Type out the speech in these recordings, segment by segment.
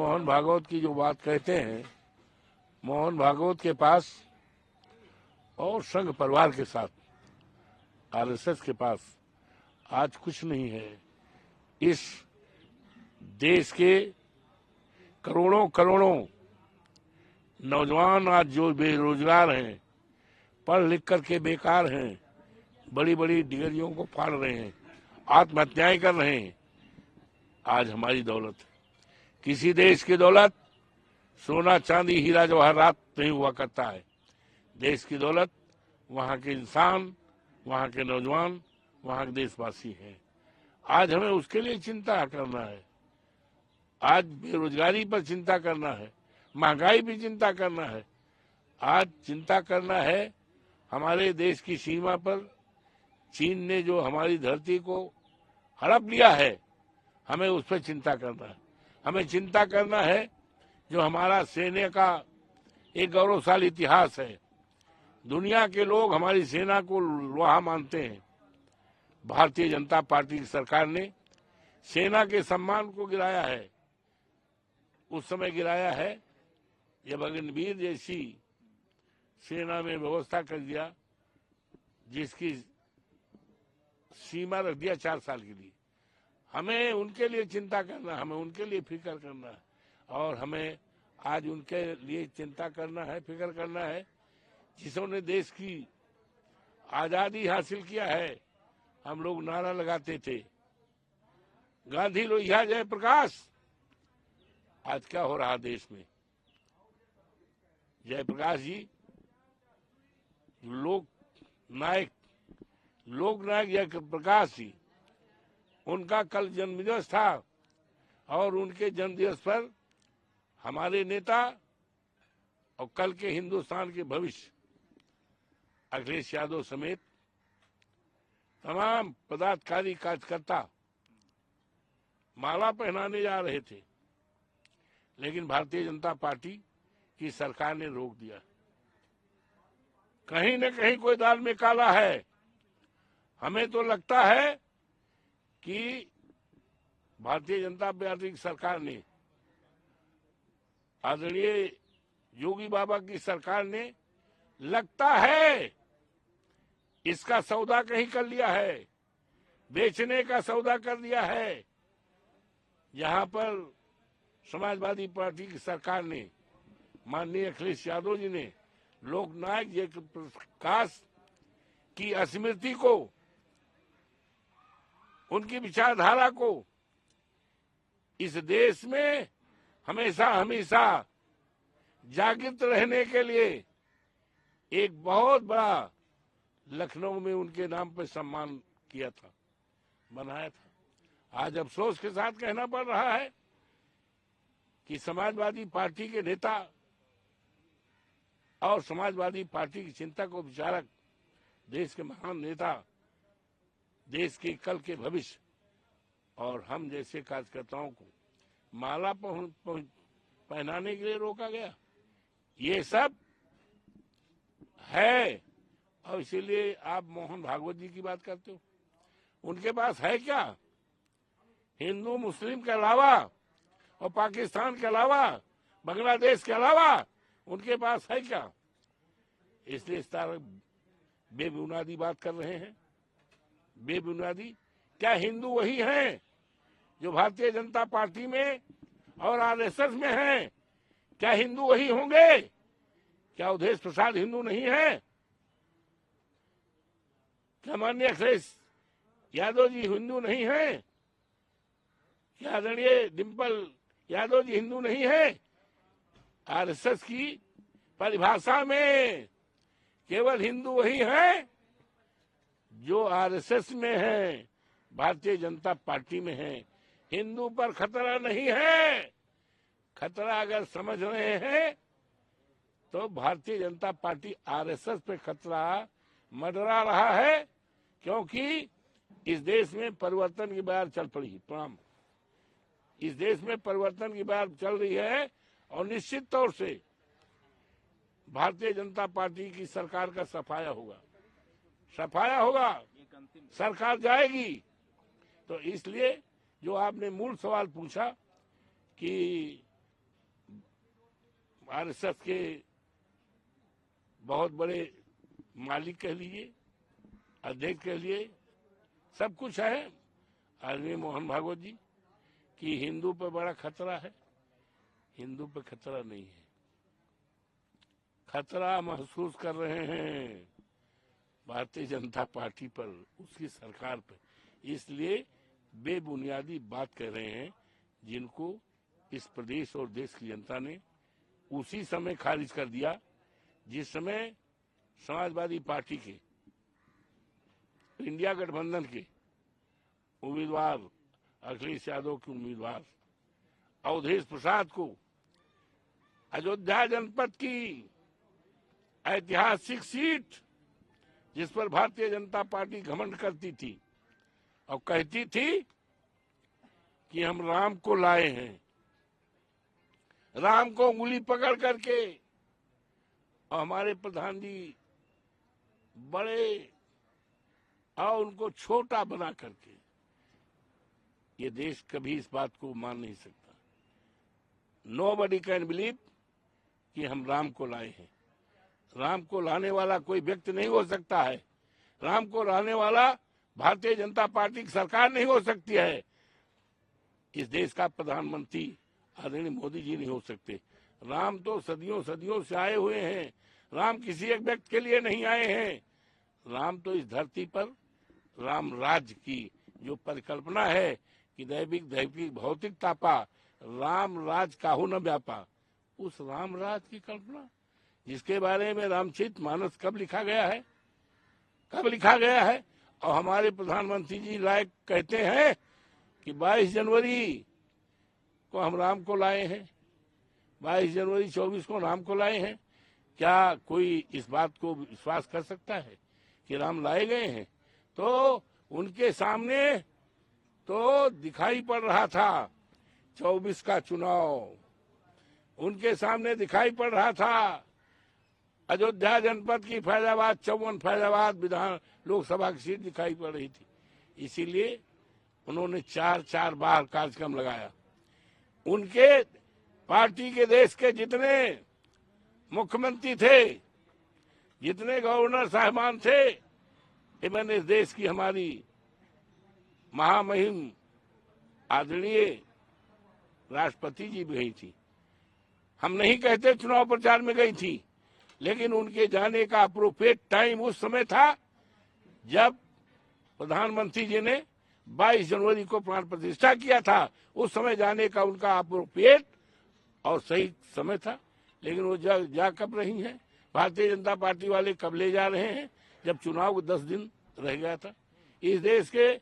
मोहन भागवत की जो बात कहते हैं, मोहन भागवत के पास और संघ परिवार के साथ आरएसएस के पास आज कुछ नहीं है। इस देश के करोड़ों करोड़ों नौजवान आज जो बेरोजगार हैं, पढ़ लिख करके बेकार हैं, बड़ी बड़ी डिग्रियों को फाड़ रहे हैं, आत्महत्याएं कर रहे हैं, आज हमारी दौलत। किसी देश की दौलत सोना चांदी हीरा जवाहरात नहीं हुआ करता है। देश की दौलत वहाँ के इंसान, वहाँ के नौजवान, वहाँ के देशवासी हैं। आज हमें उसके लिए चिंता करना है। आज बेरोजगारी पर चिंता करना है, महंगाई भी चिंता करना है। आज चिंता करना है हमारे देश की सीमा पर चीन ने जो हमारी धरती को हड़प लिया है, हमें उस पर चिंता करना है। हमें चिंता करना है जो हमारा सेना का एक गौरवशाली इतिहास है। दुनिया के लोग हमारी सेना को लोहा मानते हैं। भारतीय जनता पार्टी की सरकार ने सेना के सम्मान को गिराया है। उस समय गिराया है जब अग्निवीर जैसी सेना में व्यवस्था कर दिया, जिसकी सीमा रख दिया 4 साल के लिए। हमें उनके लिए चिंता करना, हमें उनके लिए फिक्र करना है, और हमें आज उनके लिए चिंता करना है, फिक्र करना है जिन्होंने देश की आजादी हासिल किया है। हम लोग नारा लगाते थे, गांधी लोहिया जयप्रकाश। आज क्या हो रहा देश में? जयप्रकाश जी लोक नायक जयप्रकाश जी, उनका कल जन्मदिवस था, और उनके जन्मदिवस पर हमारे नेता और कल के हिंदुस्तान के भविष्य अखिलेश यादव समेत तमाम पदाधिकारी कार्यकर्ता माला पहनाने जा रहे थे, लेकिन भारतीय जनता पार्टी की सरकार ने रोक दिया। कहीं न कहीं कोई दाल में काला है। हमें तो लगता है कि भारतीय जनता पार्टी की सरकार ने, आदरणीय योगी बाबा की सरकार ने, लगता है इसका सौदा कहीं कर लिया है, बेचने का सौदा कर दिया है। यहाँ पर समाजवादी पार्टी की सरकार ने, माननीय अखिलेश यादव जी ने लोकनायक जयप्रकाश की स्मृति को, उनकी विचारधारा को इस देश में हमेशा हमेशा जागृत रहने के लिए एक बहुत बड़ा लखनऊ में उनके नाम पर सम्मान किया था, बनाया था। आज अफसोस के साथ कहना पड़ रहा है कि समाजवादी पार्टी के नेता और समाजवादी पार्टी की चिंतक और विचारक, देश के महान नेता, देश के कल के भविष्य, और हम जैसे कार्यकर्ताओं को माला पहनाने के लिए रोका गया। ये सब है। और इसीलिए आप मोहन भागवत जी की बात करते हो। उनके पास है क्या? हिंदू मुस्लिम के अलावा और पाकिस्तान के अलावा, बांग्लादेश के अलावा उनके पास है क्या? इसलिए इस तरह बेबुनियादी बात कर रहे हैं। बेबुनियादी। क्या हिंदू वही हैं जो भारतीय जनता पार्टी में और आरएसएस में हैं? क्या हिंदू वही होंगे? क्या अवधेश प्रसाद हिंदू नहीं है? क्या माननीय अखिलेश यादव जी हिंदू नहीं है? क्या आदरणीय डिम्पल यादव जी हिंदू नहीं है? आरएसएस की परिभाषा में केवल हिंदू वही है जो आरएसएस में है, भारतीय जनता पार्टी में है। हिंदू पर खतरा नहीं है। खतरा अगर समझ रहे हैं तो भारतीय जनता पार्टी आरएसएस पे खतरा मंडरा रहा है, क्योंकि इस देश में परिवर्तन की बहार चल पड़ी। प्रणाम। इस देश में परिवर्तन की बहार चल रही है, और निश्चित तौर से भारतीय जनता पार्टी की सरकार का सफाया होगा, सफाया होगा, सरकार जाएगी। तो इसलिए जो आपने मूल सवाल पूछा कि आरएसएस के बहुत बड़े मालिक कह लीजिए, अध्यक्ष कह लिए, सब कुछ है आदरणीय मोहन भागवत जी कि हिंदू पर बड़ा खतरा है। हिंदू पर खतरा नहीं है, खतरा महसूस कर रहे हैं भारतीय जनता पार्टी पर, उसकी सरकार पर। इसलिए बेबुनियादी बात कह रहे हैं जिनको इस प्रदेश और देश की जनता ने उसी समय खारिज कर दिया जिस समय समाजवादी पार्टी के, इंडिया गठबंधन के उम्मीदवार अखिलेश यादव के उम्मीदवार अवधेश प्रसाद को अयोध्या जनपद की ऐतिहासिक सीट, जिस पर भारतीय जनता पार्टी घमंड करती थी और कहती थी कि हम राम को लाए हैं, राम को उंगली पकड़ करके, और हमारे प्रधान जी बड़े और उनको छोटा बना करके, ये देश कभी इस बात को मान नहीं सकता। नोबडी कैन बिलीव कि हम राम को लाए हैं। राम को लाने वाला कोई व्यक्ति नहीं हो सकता है, राम को लाने वाला भारतीय जनता पार्टी की सरकार नहीं हो सकती है, इस देश का प्रधानमंत्री आदरणीय मोदी जी नहीं हो सकते। राम तो सदियों सदियों से आए हुए हैं, राम किसी एक व्यक्ति के लिए नहीं आए हैं। राम तो इस धरती पर राम राज्य की जो परिकल्पना है कि दैविक दैविक भौतिक तापा राम राज काहू न व्यापा, उस राम राज की कल्पना जिसके बारे में रामचरित मानस कब लिखा गया है, कब लिखा गया है। और हमारे प्रधानमंत्री जी लायक कहते हैं कि 22 जनवरी को हम राम को लाए हैं, 22 जनवरी 24 को राम को लाए हैं। क्या कोई इस बात को विश्वास कर सकता है कि राम लाए गए हैं? तो उनके सामने तो दिखाई पड़ रहा था 24 का चुनाव, उनके सामने दिखाई पड़ रहा था अयोध्या जनपद की फैजाबाद 54 फैजाबाद विधान लोकसभा की सीट दिखाई पड़ रही थी। इसीलिए उन्होंने 4 बार कार्यक्रम लगाया। उनके पार्टी के देश के जितने मुख्यमंत्री थे, जितने गवर्नर साहिबान थे, इवन इस देश की हमारी महामहिम आदरणीय राष्ट्रपति जी भी गई थी। हम नहीं कहते चुनाव प्रचार में गई थी, लेकिन उनके जाने का अप्रोप्रिएट टाइम उस समय था जब प्रधानमंत्री जी ने 22 जनवरी को प्राण प्रतिष्ठा किया था। उस समय जाने का उनका अप्रोप्रिएट और सही समय था। लेकिन वो जा कब रही हैं? भारतीय जनता पार्टी वाले कब ले जा रहे हैं? जब चुनाव को 10 दिन रह गया था। इस देश के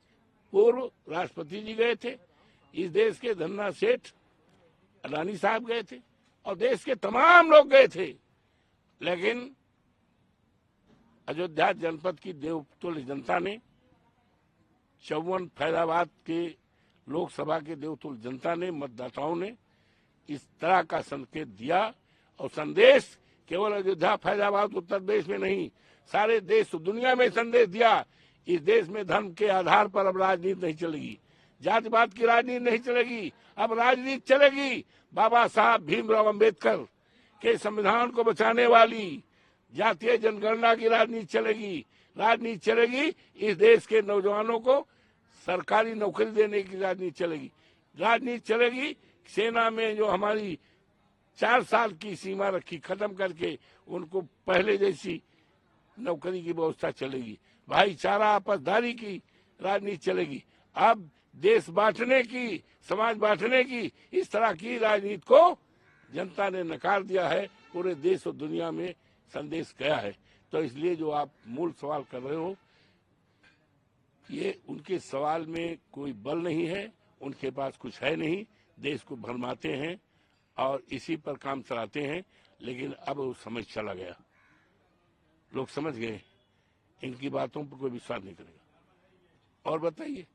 पूर्व राष्ट्रपति जी गए थे, इस देश के धन्ना सेठ अडानी साहब गए थे और देश के तमाम लोग गए थे। लेकिन अयोध्या जनपद की देवतुल्य जनता ने, 54 फैजाबाद के लोकसभा के देवतुल्य जनता ने, मतदाताओं ने इस तरह का संकेत दिया और संदेश केवल अयोध्या फैजाबाद उत्तर प्रदेश में नहीं, सारे देश दुनिया में संदेश दिया। इस देश में धर्म के आधार पर अब राजनीति नहीं चलेगी, जातिवाद की राजनीति नहीं चलेगी, अब राजनीति चलेगी बाबा साहब भीमराव अंबेडकर के संविधान को बचाने वाली जातीय जनगणना की राजनीति चलेगी। राजनीति चलेगी इस देश के नौजवानों को सरकारी नौकरी देने की राजनीति चलेगी। राजनीति चलेगी सेना में जो हमारी 4 साल की सीमा रखी खत्म करके उनको पहले जैसी नौकरी की व्यवस्था चलेगी। भाईचारा आपसदारी की राजनीति चलेगी। अब देश बांटने की, समाज बांटने की, इस तरह की राजनीति को जनता ने नकार दिया है। पूरे देश और दुनिया में संदेश गया है। तो इसलिए जो आप मूल सवाल कर रहे हो, ये उनके सवाल में कोई बल नहीं है, उनके पास कुछ है नहीं, देश को भरमाते हैं और इसी पर काम चलाते हैं। लेकिन अब वो समझ चला गया, लोग समझ गए, इनकी बातों पर कोई विश्वास नहीं करेगा। और बताइए।